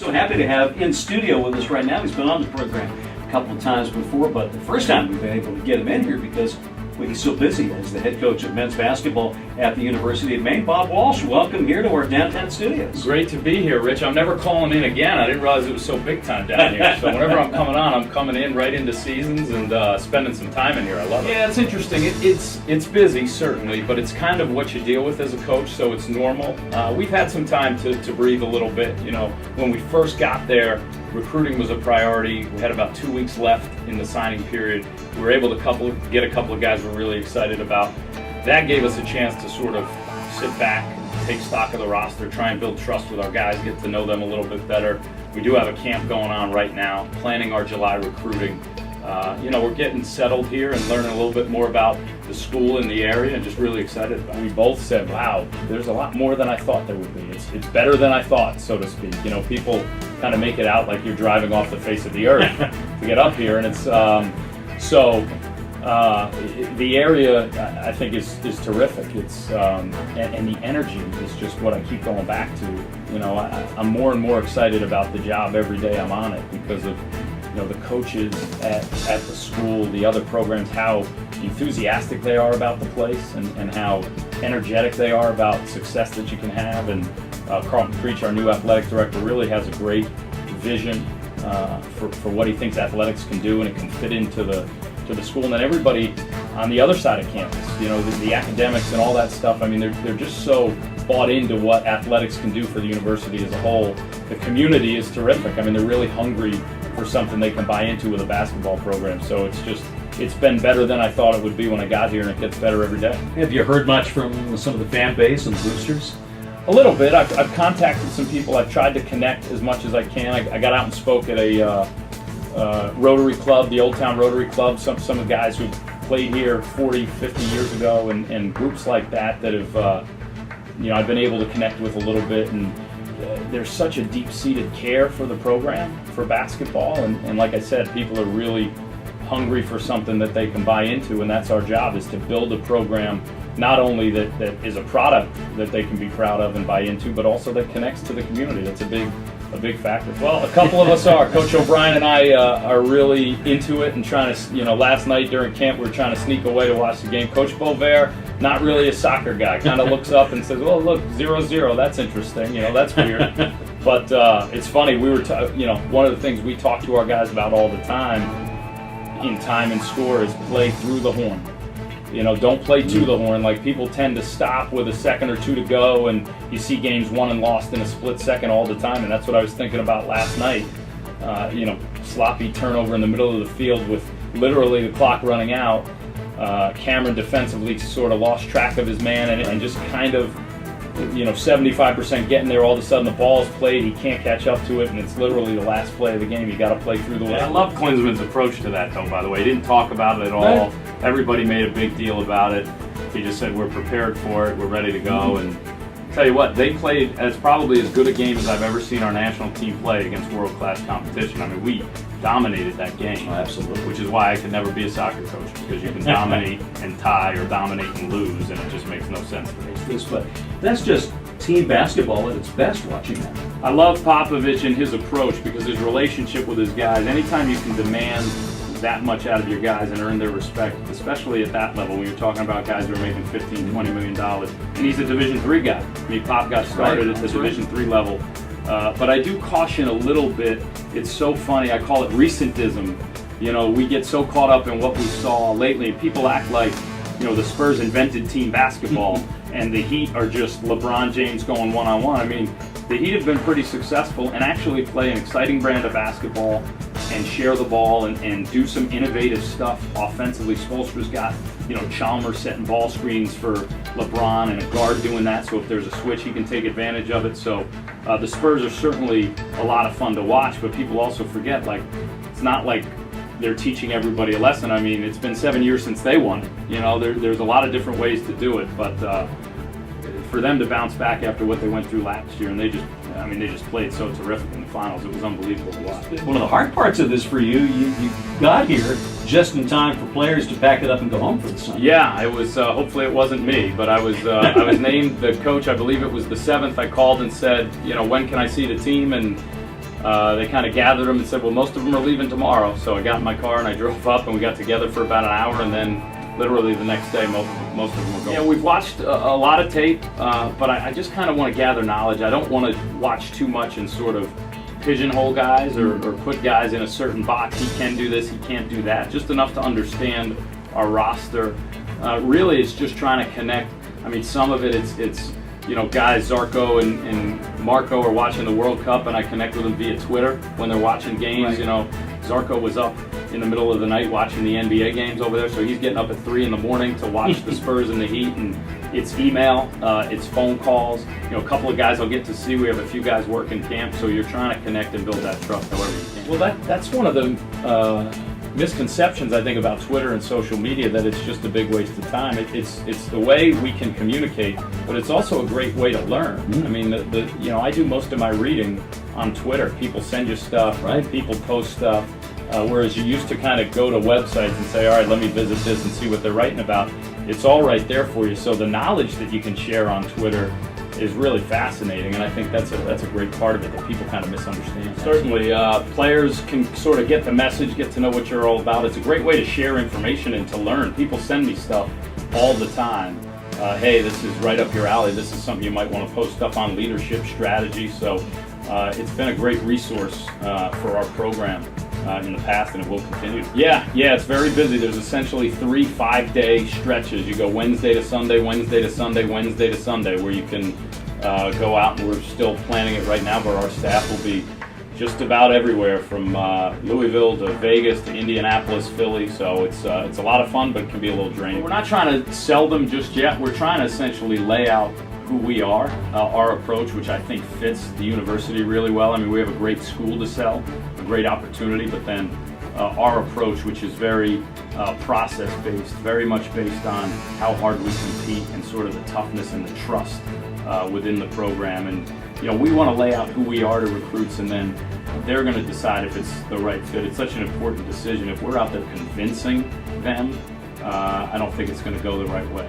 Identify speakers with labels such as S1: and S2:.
S1: so happy to have in studio with us right now. He's been on the program a couple of times before, but the first time we've been able to get him in here because he's so busy as the head coach of men's basketball at the University of Maine. Bob Walsh, welcome here to our downtown studios.
S2: Great to be here, Rich. I'm never calling in again. I didn't realize it was so big time down here. So whenever I'm coming on, I'm coming in right into seasons and spending some time in here. I love it. Yeah, it's interesting. It's busy, certainly, but it's kind of what you deal with as a coach, so it's normal. We've had some time to breathe a little bit. You know, when we first got there, recruiting was a priority. We had about 2 weeks left in the signing period. We were able to get a couple of guys we're really excited about. That gave us a chance to sort of sit back, take stock of the roster, try and build trust with our guys, get to know them a little bit better. We do have a camp going on right now, planning our July recruiting. We're getting settled here and learning a little bit more about the school and the area, and just really excited about it. We both said, wow, there's a lot more than I thought there would be. It's better than I thought, so to speak. You know, people kind of make it out like you're driving off the face of the earth to get up here, and it's the area I think is terrific. It's and the energy is just what I keep going back to. You know, I'm more and more excited about the job every day I'm on it because of the coaches at the school, the other programs, how enthusiastic they are about the place and how energetic they are about success that you can have. And Carlton Creech, our new athletic director, really has a great vision for what he thinks athletics can do, and it can fit into the school. And then everybody on the other side of campus, the academics and all that stuff, I mean, they're just so bought into what athletics can do for the university as a whole. The community is terrific. I mean, they're really hungry for something they can buy into with a basketball program. So it's been better than I thought it would be when I got here, and it gets better every day.
S1: Have you heard much from some of the fan base and boosters?
S2: A little bit. I've contacted some people. I've tried to connect as much as I can. I got out and spoke at a Rotary Club, the Old Town Rotary Club. Some of the guys who played here 40, 50 years ago, and groups like that have I've been able to connect with a little bit. And there's such a deep-seated care for the program, for basketball, and like I said, people are really hungry for something that they can buy into, and that's our job, is to build a program not only that is a product that they can be proud of and buy into, but also that connects to the community. That's a big factor. Well, a couple of us are. Coach O'Brien and I are really into it and trying to, last night during camp we were trying to sneak away to watch the game. Coach Bovair, not really a soccer guy, kind of looks up and says, well, look, 0-0, that's interesting, that's weird. But it's funny, we were, one of the things we talk to our guys about all the time in time and score is play through the horn. Don't play to the horn. Like, people tend to stop with a second or two to go, and you see games won and lost in a split second all the time, and that's what I was thinking about last night. Sloppy turnover in the middle of the field with literally the clock running out. Cameron defensively sort of lost track of his man and just kind of, 75% getting there. All of a sudden the ball is played, he can't catch up to it, and it's literally the last play of the game. You got to play through the way.
S3: I love Klinsman's approach to that, though, by the way. He didn't talk about it at all. Everybody made a big deal about it. He just said, we're prepared for it, we're ready to go. And tell you what, they played as probably as good a game as I've ever seen our national team play against world-class competition. I mean, we dominated that game.
S1: Oh, absolutely.
S3: Which is why I could never be a soccer coach, because you can dominate and tie or dominate and lose, and it just makes no sense to me.
S1: But that's just team basketball at its best, watching that.
S3: I love Popovich and his approach, because his relationship with his guys, anytime you can demand that much out of your guys and earn their respect, especially at that level when you're talking about guys who are making $15, $20 million. And he's a Division III guy. I mean, Pop got started at the Division III level. But I do caution a little bit. It's so funny. I call it recentism. We get so caught up in what we saw lately. People act like, the Spurs invented team basketball and the Heat are just LeBron James going one-on-one. I mean, the Heat have been pretty successful and actually play an exciting brand of basketball and share the ball and do some innovative stuff offensively. Spoelstra's got, Chalmers setting ball screens for LeBron and a guard doing that, so if there's a switch, he can take advantage of it. So the Spurs are certainly a lot of fun to watch, but people also forget, it's not like they're teaching everybody a lesson. I mean, it's been 7 years since they won it. There's a lot of different ways to do it, but for them to bounce back after what they went through last year, and they just played so terrific in the finals. It was unbelievable to watch.
S1: One of the hard parts of this for you got here just in time for players to pack it up and go home for the summer.
S3: Yeah, it was. Hopefully, it wasn't me, but I was named the coach. I believe it was the 7th. I called and said, when can I see the team? And they kind of gathered them and said, well, most of them are leaving tomorrow. So I got in my car and I drove up, and we got together for about an hour, and then literally the next day, most of them were going. Yeah, we've watched a lot of tape, but I just kind of want to gather knowledge. I don't want to watch too much and sort of pigeonhole guys or put guys in a certain box. He can do this, he can't do that. Just enough to understand our roster. Really, it's just trying to connect. I mean, some of it, it's you know, guys, Zarko and Marco are watching the World Cup, and I connect with them via Twitter when they're watching games.
S1: Right.
S3: You know, Zarko was up in the middle of the night watching the NBA games over there, so he's getting up at 3 in the morning to watch the Spurs and the Heat, and it's email, it's phone calls. You know, a couple of guys I'll get to see. We have a few guys working camp, so you're trying to connect and build that trust however you can.
S2: Well, that's one of the misconceptions, I think, about Twitter and social media, that it's just a big waste of time. It's the way we can communicate, but it's also a great way to learn. I mean, you know, I do most of my reading on Twitter. People send you stuff,
S1: Right.
S2: People post stuff, whereas you used to kind of go to websites and say, all right, let me visit this and see what they're writing about. It's all right there for you. So the knowledge that you can share on Twitter is really fascinating, and I think that's a great part of it that people kind of misunderstand.
S3: Certainly, players can sort of get the message, get to know what you're all about. It's a great way to share information and to learn. People send me stuff all the time. Hey, this is right up your alley. This is something you might want to post stuff on, leadership strategy. So it's been a great resource for our program in the past, and it will continue. Yeah, it's very busy. There's essentially 3 5-day stretches. You go Wednesday to Sunday, Wednesday to Sunday, Wednesday to Sunday, where you can go out, and we're still planning it right now, but our staff will be just about everywhere from Louisville to Vegas to Indianapolis, Philly. So it's a lot of fun, but it can be a little draining. We're not trying to sell them just yet. We're trying to essentially lay out who we are, our approach, which I think fits the university really well. I mean, we have a great school to sell, a great opportunity, but then our approach, which is very process-based, very much based on how hard we compete and sort of the toughness and the trust within the program. And you know, we want to lay out who we are to recruits, and then they're going to decide if it's the right fit. It's such an important decision. If we're out there convincing them, I don't think it's going to go the right way.